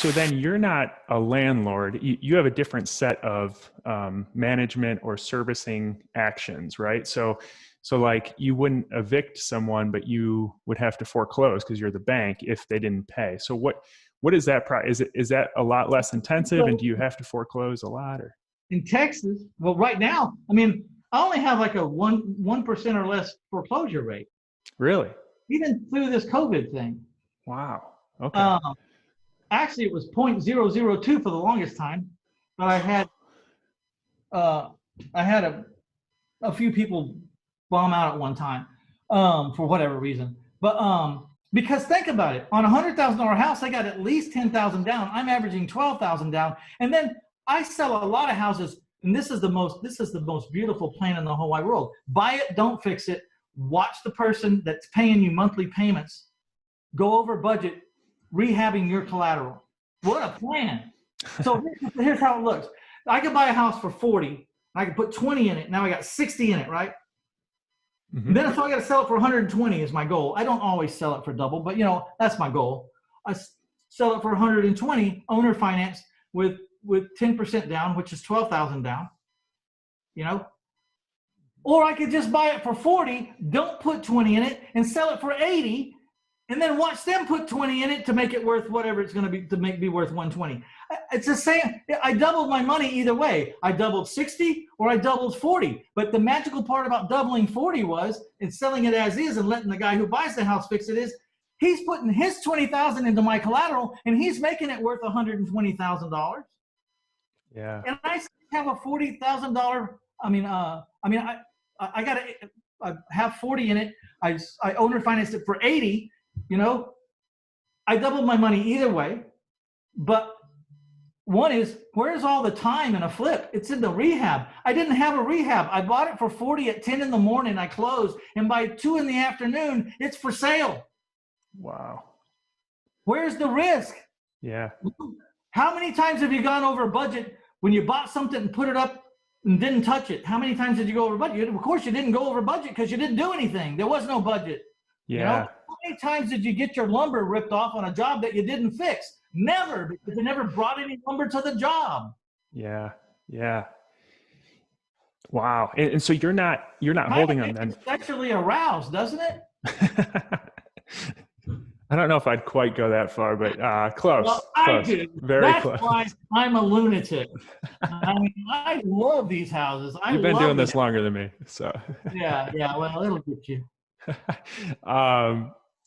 so then you're not a landlord. You have a different set of management or servicing actions, right? So like you wouldn't evict someone, but you would have to foreclose because you're the bank if they didn't pay. So what is that? Is that a lot less intensive, and do you have to foreclose a lot? Or In Texas, well, right now, I mean, I only have like a 1% or less foreclosure rate, really? even through this COVID thing. Wow. Okay. Actually, it was 0.002 for the longest time, but I had a few people bomb out at one time for whatever reason. But because think about it, on a $100,000 house, I got at least 10,000 down. I'm averaging 12,000 down, and then I sell a lot of houses. And this is the most beautiful plan in the whole wide world. Buy it, don't fix it. Watch the person that's paying you monthly payments go over budget, rehabbing your collateral. What a plan! So here's how it looks. I could buy a house for 40. I could put 20 in it. Now I got 60 in it, right? Mm-hmm. Then so I got to sell it for 120 is my goal. I don't always sell it for double, but that's my goal. I sell it for 120, owner finance with 10% down, which is 12,000 down. Or I could just buy it for 40, don't put 20 in it, and sell it for 80, and then watch them put 20 in it to make it worth whatever it's going to be, to make me worth 120. It's the same. I doubled my money either way. I doubled 60 or I doubled 40. But the magical part about doubling 40 and selling it as is and letting the guy who buys the house fix it is he's putting his 20,000 into my collateral and he's making it worth $120,000. Yeah. And I have a $40,000. I got to have 40 in it. I owner financed it for 80. I doubled my money either way. But one is, where's all the time in a flip? It's in the rehab. I didn't have a rehab. I bought it for 40 at 10 in the morning. I closed, and by 2 in the afternoon, it's for sale. Wow. Where's the risk? Yeah. How many times have you gone over budget when you bought something and put it up and didn't touch it? How many times did you go over budget? Of course, you didn't go over budget because you didn't do anything. There was no budget. Yeah. How many times did you get your lumber ripped off on a job that you didn't fix? Never, because you never brought any lumber to the job. Yeah. Yeah. Wow. And so you're not holding them then. Sexually aroused, doesn't it? I don't know if I'd quite go that far, but close. Well, close. I do. Very That's close. why I'm a lunatic. I mean, I love these houses. You've been doing this longer than me, so. Yeah. Well, it'll get you.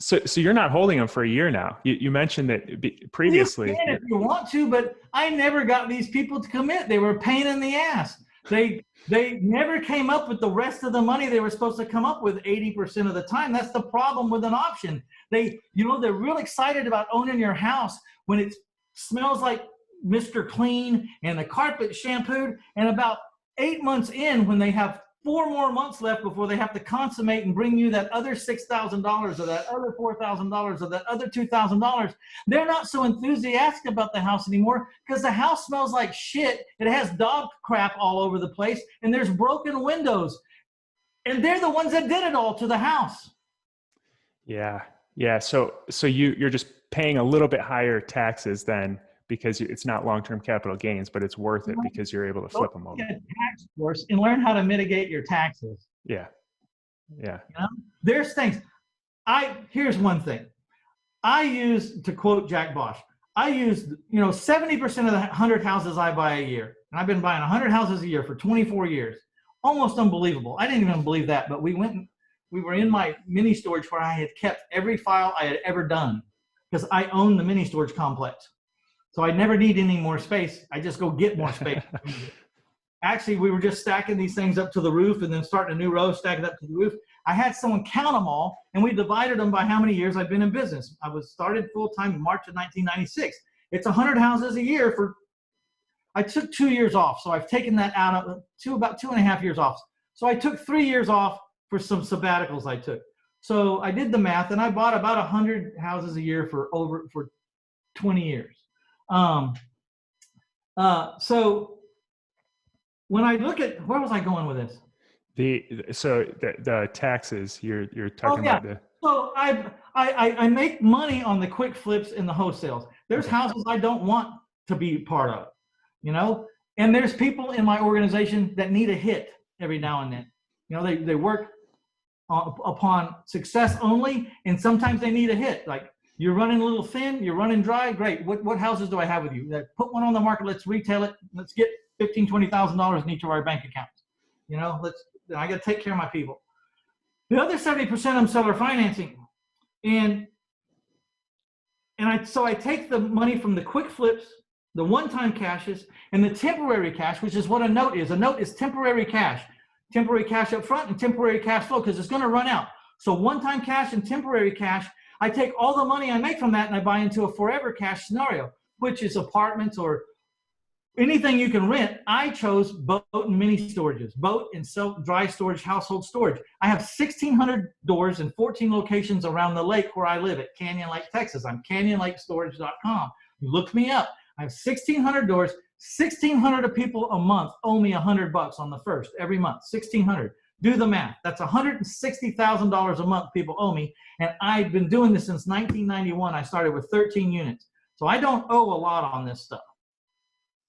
So you're not holding them for a year now. You mentioned that previously. You can if you want to, but I never got these people to commit. They were a pain in the ass. They never came up with the rest of the money they were supposed to come up with 80% of the time. That's the problem with an option. They're real excited about owning your house when it smells like Mr. Clean and the carpet shampooed, and about 8 months in, when they have 4 more months left before they have to consummate and bring you that other $6,000 or that other $4,000 or that other $2,000, they're not so enthusiastic about the house anymore because the house smells like shit. It has dog crap all over the place and there's broken windows. And they're the ones that did it all to the house. Yeah. Yeah. So you're just paying a little bit higher taxes then, because it's not long-term capital gains, but it's worth it because you're able to flip them over. Get a tax course and learn how to mitigate your taxes. Yeah. Yeah. There's things. Here's one thing. I use, to quote Jack Bosch, I use 70% of the 100 houses I buy a year. And I've been buying 100 houses a year for 24 years. Almost unbelievable. I didn't even believe that, but we were in my mini storage where I had kept every file I had ever done because I own the mini storage complex. So I never need any more space. I just go get more space. Actually, we were just stacking these things up to the roof and then starting a new row, stacking up to the roof. I had someone count them all, and we divided them by how many years I've been in business. I was started full-time in March of 1996. It's 100 houses a year I took 2 years off. So I've taken that out of about 2.5 years off. So I took 3 years off for some sabbaticals I took. So I did the math, and I bought about 100 houses a year for 20 years. So when I look at, where was I going with this? The taxes you're talking about. So I make money on the quick flips and the wholesales. There's houses I don't want to be part of, you know, and there's people in my organization that need a hit every now and then. You know, they work upon success only, and sometimes they need a hit. Like, you're running a little thin, you're running dry, great. What houses do I have with you? Put one on the market, let's retail it, let's get $15,000, $20,000 in each of our bank accounts. You know, I got to take care of my people. The other 70% I'm seller financing, and so I take the money from the quick flips, the one-time cashes, and the temporary cash, which is what a note is. A note is temporary cash up front and temporary cash flow, because it's going to run out. So one-time cash and temporary cash, I take all the money I make from that and I buy into a forever cash scenario, which is apartments or anything you can rent. I chose boat and mini storages, boat and dry storage, household storage. I have 1,600 doors in 14 locations around the lake where I live at Canyon Lake, Texas. I'm canyonlakestorage.com. You look me up. I have 1,600 doors. 1,600 of people a month owe me $100 on the first every month. 1,600. Do the math. That's $160,000 a month people owe me. And I've been doing this since 1991. I started with 13 units. So I don't owe a lot on this stuff.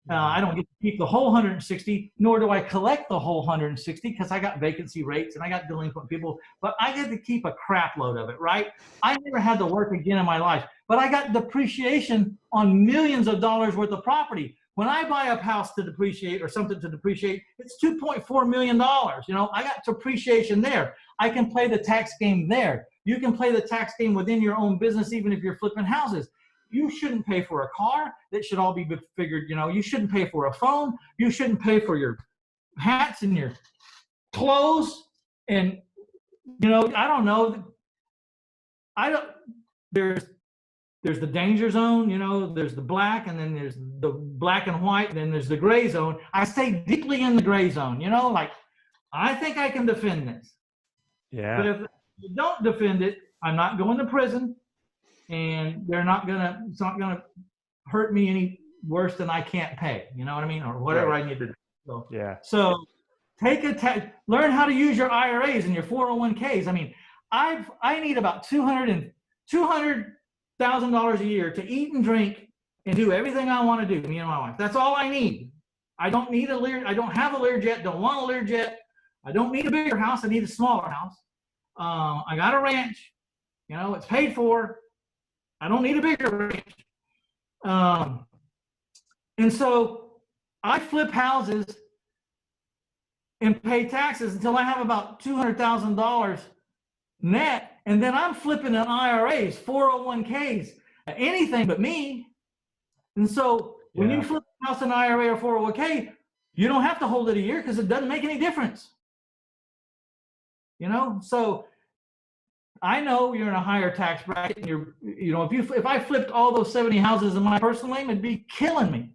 I don't get to keep the whole 160, nor do I collect the whole 160, because I got vacancy rates and I got delinquent people, but I get to keep a crap load of it, right? I never had to work again in my life, but I got depreciation on millions of dollars worth of property. When I buy a house to depreciate or something to depreciate, it's $2.4 million. You know, I got depreciation there. I can play the tax game there. You can play the tax game within your own business, even if you're flipping houses. You shouldn't pay for a car. That should all be figured. You know, you shouldn't pay for a phone. You shouldn't pay for your hats and your clothes. And, you know, I don't know. There's the danger zone, you know, there's the black, and then there's the black and white, and then there's the gray zone. I stay deeply in the gray zone, you know, like, I think I can defend this. Yeah. But if you don't defend it, I'm not going to prison. And it's not gonna hurt me any worse than I can't pay. You know what I mean? Or whatever I need to do. So, yeah. So learn how to use your IRAs and your 401ks. I mean, I need about $200,000 a year to eat and drink and do everything I want to do, me and my wife. That's all I need. I don't need a Lear. I don't have a Learjet. Don't want a Learjet. I don't need a bigger house. I need a smaller house. I got a ranch. You know, it's paid for. I don't need a bigger ranch. And so I flip houses and pay taxes until I have about $200,000 net. And then I'm flipping in IRAs, 401ks, anything but me. And so when you flip a house in IRA or 401k, you don't have to hold it a year because it doesn't make any difference. You know, so I know you're in a higher tax bracket, and you know, if I flipped all those 70 houses in my personal name, it'd be killing me.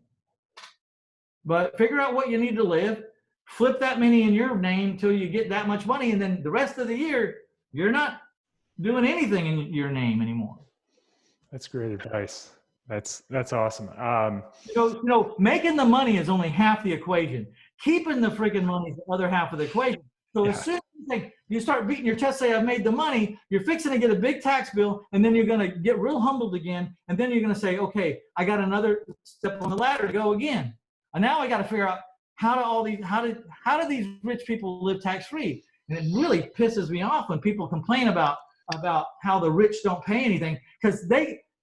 But figure out what you need to live, flip that many in your name until you get that much money, and then the rest of the year, you're not doing anything in your name anymore. That's great advice. That's awesome. You know, making the money is only half the equation. Keeping the freaking money is the other half of the equation. So as soon as you start beating your chest, say, I've made the money, you're fixing to get a big tax bill, and then you're going to get real humbled again, and then you're going to say, okay, I got another step on the ladder to go again. And now I got to figure out how do these rich people live tax-free? And it really pisses me off when people complain about how the rich don't pay anything, because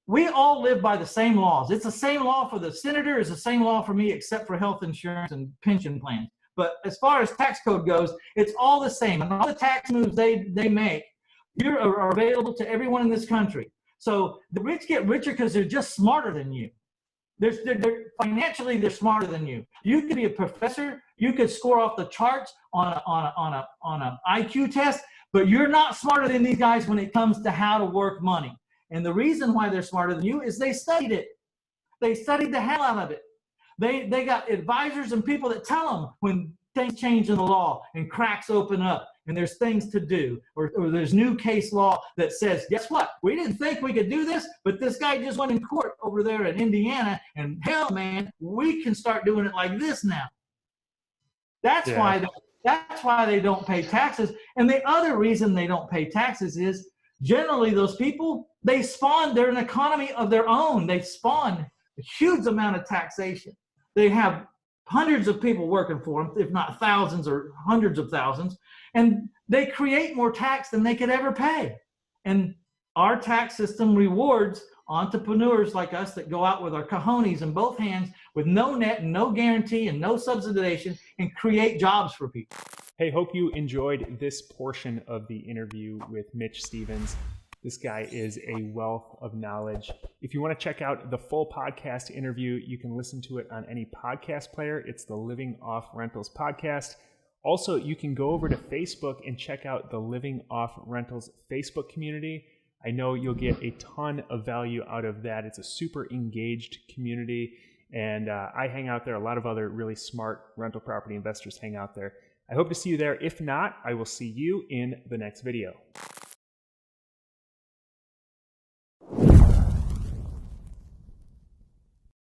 we all live by the same laws. It's the same law for the senator, it's the same law for me, except for health insurance and pension plans. But as far as tax code goes, it's all the same. And all the tax moves they make are available to everyone in this country. So the rich get richer because they're just smarter than you. Financially, they're smarter than you. You could be a professor. You could score off the charts on a IQ test, but you're not smarter than these guys when it comes to how to work money. And the reason why they're smarter than you is they studied it. They studied the hell out of it. They got advisors and people that tell them when things change in the law and cracks open up and there's things to do, or there's new case law that says, guess what? We didn't think we could do this, but this guy just went in court over there in Indiana, and hell, man, we can start doing it like this now. That's why they don't pay taxes. And the other reason they don't pay taxes is Generally, those people, they spawn, they're an economy of their own. They spawn a huge amount of taxation. They have hundreds of people working for them, if not thousands or hundreds of thousands, and they create more tax than they could ever pay. And our tax system rewards entrepreneurs like us that go out with our cojones in both hands with no net and no guarantee and no subsidization and create jobs for people. Hey, hope you enjoyed this portion of the interview with Mitch Stevens. This guy is a wealth of knowledge. If you want to check out the full podcast interview, you can listen to it on any podcast player. It's the Living Off Rentals podcast. Also, you can go over to Facebook and check out the Living Off Rentals Facebook community. I know you'll get a ton of value out of that. It's a super engaged community, and I hang out there. A lot of other really smart rental property investors hang out there. I hope to see you there. If not, I will see you in the next video.